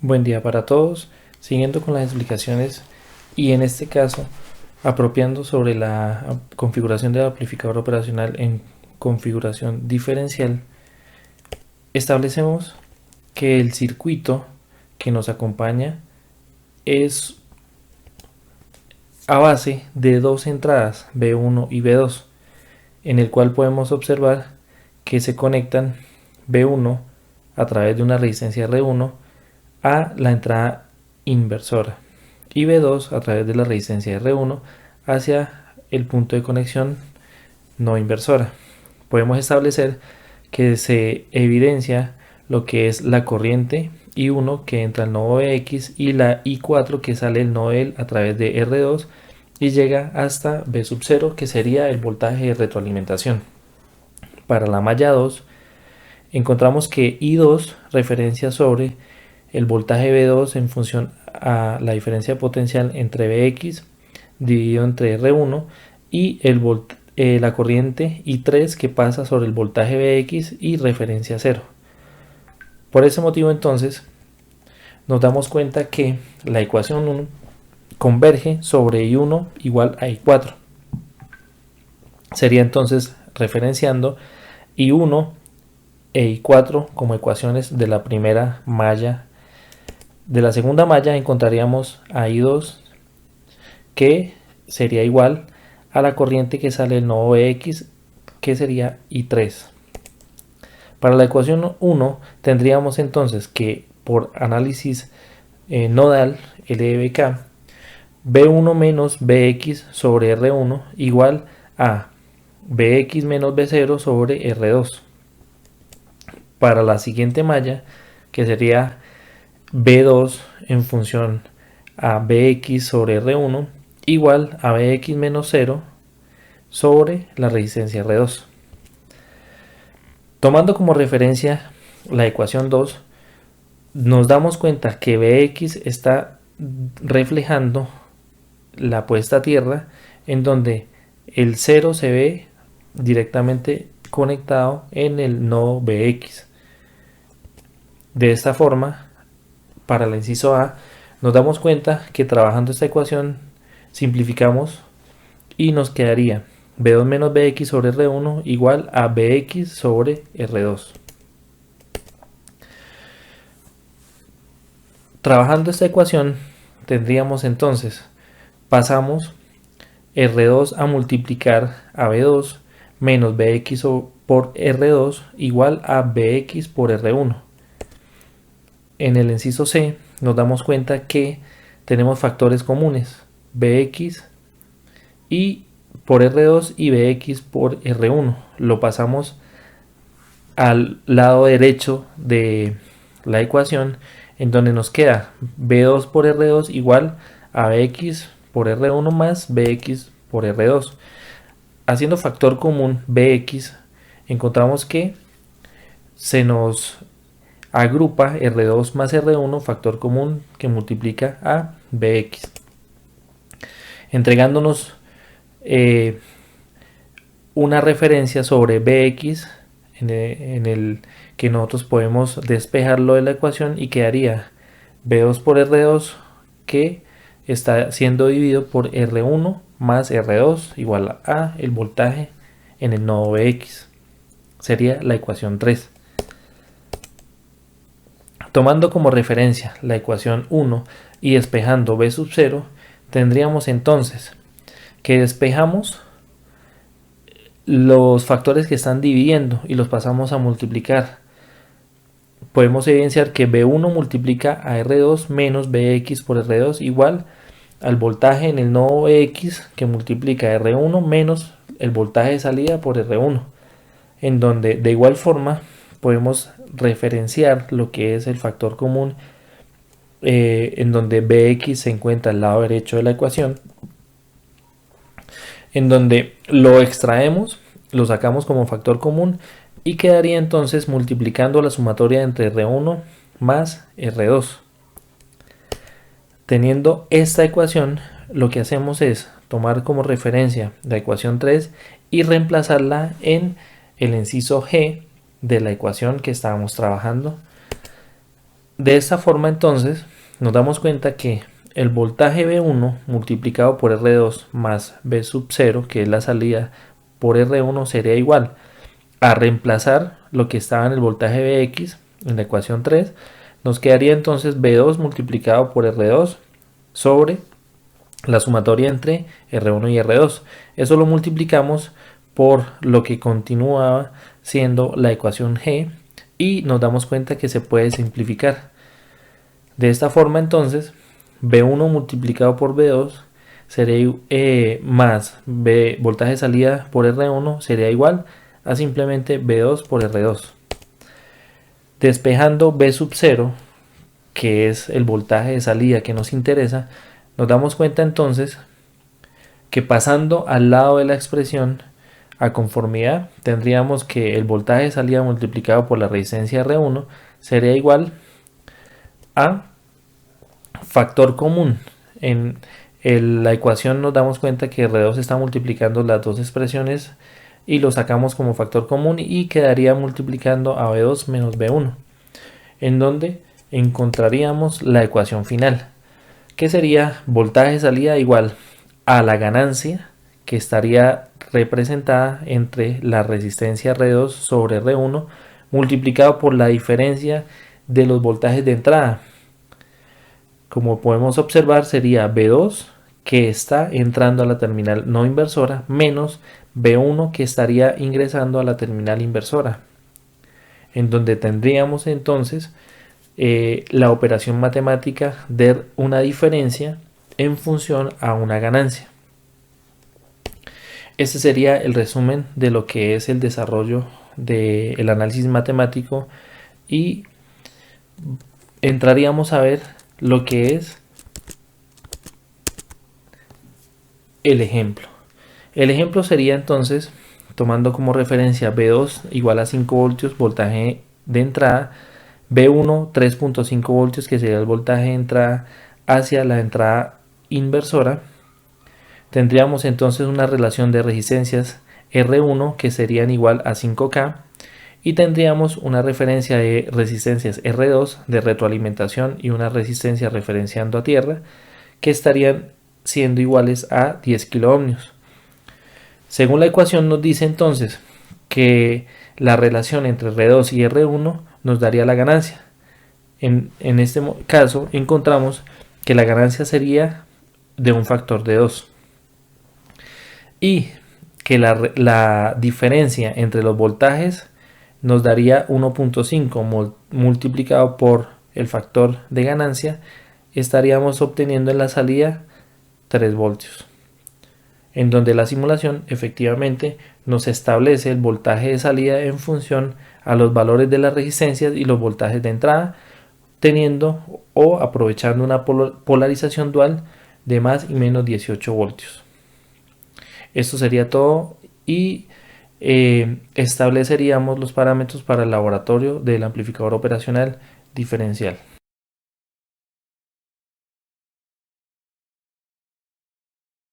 Buen día para todos. Siguiendo con las explicaciones y en este caso apropiando sobre la configuración del amplificador operacional en configuración diferencial, establecemos que el circuito que nos acompaña es a base de dos entradas B1 y B2, en el cual podemos observar que se conectan B1 a través de una resistencia R1 a la entrada inversora y B2 a través de la resistencia R1 hacia el punto de conexión no inversora. Podemos establecer que se evidencia lo que es la corriente I1 que entra al nodo BX y la I4 que sale el nodo L a través de R2 y llega hasta B sub 0, que sería el voltaje de retroalimentación. Para la malla 2 encontramos que I2 referencia sobre el voltaje B2 en función a la diferencia potencial entre Bx dividido entre R1 y la corriente I3 que pasa sobre el voltaje Bx y referencia 0. Por ese motivo entonces nos damos cuenta que la ecuación 1 converge sobre I1 igual a I4. Sería entonces referenciando I1 e I4 como ecuaciones de la primera malla. De la segunda malla encontraríamos a I2 que sería igual a la corriente que sale del nodo Bx, que sería I3. Para la ecuación 1 tendríamos entonces que por análisis nodal LDBK, B1 menos Bx sobre R1 igual a Bx menos B0 sobre R2. Para la siguiente malla, que sería B2 en función a Bx sobre R1 igual a Bx menos 0 sobre la resistencia R2. Tomando como referencia la ecuación 2, nos damos cuenta que Bx está reflejando la puesta a tierra, en donde el 0 se ve directamente conectado en el nodo Bx. De esta forma, para el inciso A, nos damos cuenta que trabajando esta ecuación simplificamos y nos quedaría B2 menos Bx sobre R1 igual a Bx sobre R2. Trabajando esta ecuación tendríamos entonces, pasamos R2 a multiplicar a B2 menos Bx por R2 igual a Bx por R1. En el inciso C nos damos cuenta que tenemos factores comunes, Bx y por R2 y Bx por R1. Lo pasamos al lado derecho de la ecuación, en donde nos queda B2 por R2 igual a Bx por R1 más Bx por R2. Haciendo factor común Bx, encontramos que se nos agrupa R2 más R1, factor común que multiplica a Bx, entregándonos una referencia sobre Bx en el que nosotros podemos despejarlo de la ecuación y quedaría B2 por R2 que está siendo dividido por R1 más R2 igual a el voltaje en el nodo Bx. Sería la ecuación 3. Tomando como referencia la ecuación 1 y despejando B sub 0, tendríamos entonces que despejamos los factores que están dividiendo y los pasamos a multiplicar. Podemos evidenciar que B1 multiplica a R2 menos Bx por R2 igual al voltaje en el nodo X que multiplica R1 menos el voltaje de salida por R1, en donde de igual forma podemos referenciar lo que es el factor común, en donde Bx se encuentra al lado derecho de la ecuación, en donde lo extraemos, lo sacamos como factor común y quedaría entonces multiplicando la sumatoria entre R1 más R2. Teniendo esta ecuación, lo que hacemos es tomar como referencia la ecuación 3 y reemplazarla en el inciso G de la ecuación que estábamos trabajando, De esta forma entonces nos damos cuenta que el voltaje V1 multiplicado por R2 más V sub 0, que es la salida por R1, sería igual a reemplazar lo que estaba en el voltaje Vx en la ecuación 3. Nos quedaría entonces V2 multiplicado por R2 sobre la sumatoria entre R1 y R2. Eso lo multiplicamos por lo que continuaba siendo la ecuación G y nos damos cuenta que se puede simplificar. De esta forma entonces V1 multiplicado por V2 sería más V voltaje de salida por R1 sería igual a simplemente V2 por R2. Despejando V sub 0, que es el voltaje de salida que nos interesa, nos damos cuenta entonces que pasando al lado de la expresión a conformidad tendríamos que el voltaje de salida multiplicado por la resistencia R1 sería igual a factor común. En la ecuación nos damos cuenta que R2 está multiplicando las dos expresiones y lo sacamos como factor común y quedaría multiplicando a V2 menos V1, en donde encontraríamos la ecuación final, que sería voltaje de salida igual a la ganancia, que estaría representada entre la resistencia R2 sobre R1 multiplicado por la diferencia de los voltajes de entrada. Como podemos observar, sería V2 que está entrando a la terminal no inversora menos V1 que estaría ingresando a la terminal inversora, en donde tendríamos entonces la operación matemática de una diferencia en función a una ganancia. Este sería el resumen de lo que es el desarrollo del análisis matemático y entraríamos a ver lo que es el ejemplo. El ejemplo sería entonces, tomando como referencia V2 igual a 5 voltios, voltaje de entrada, V1 3.5 voltios, que sería el voltaje de entrada hacia la entrada inversora. Tendríamos entonces una relación de resistencias R1 que serían igual a 5K y tendríamos una referencia de resistencias R2 de retroalimentación y una resistencia referenciando a tierra que estarían siendo iguales a 10 kiloohmios. Según la ecuación nos dice entonces que la relación entre R2 y R1 nos daría la ganancia. En este caso encontramos que la ganancia sería de un factor de 2 y que la diferencia entre los voltajes nos daría 1.5 multiplicado por el factor de ganancia, estaríamos obteniendo en la salida 3 voltios, en donde la simulación efectivamente nos establece el voltaje de salida en función a los valores de las resistencias y los voltajes de entrada, teniendo o aprovechando una polarización dual de más y menos 18 voltios. Esto sería todo y estableceríamos los parámetros para el laboratorio del amplificador operacional diferencial.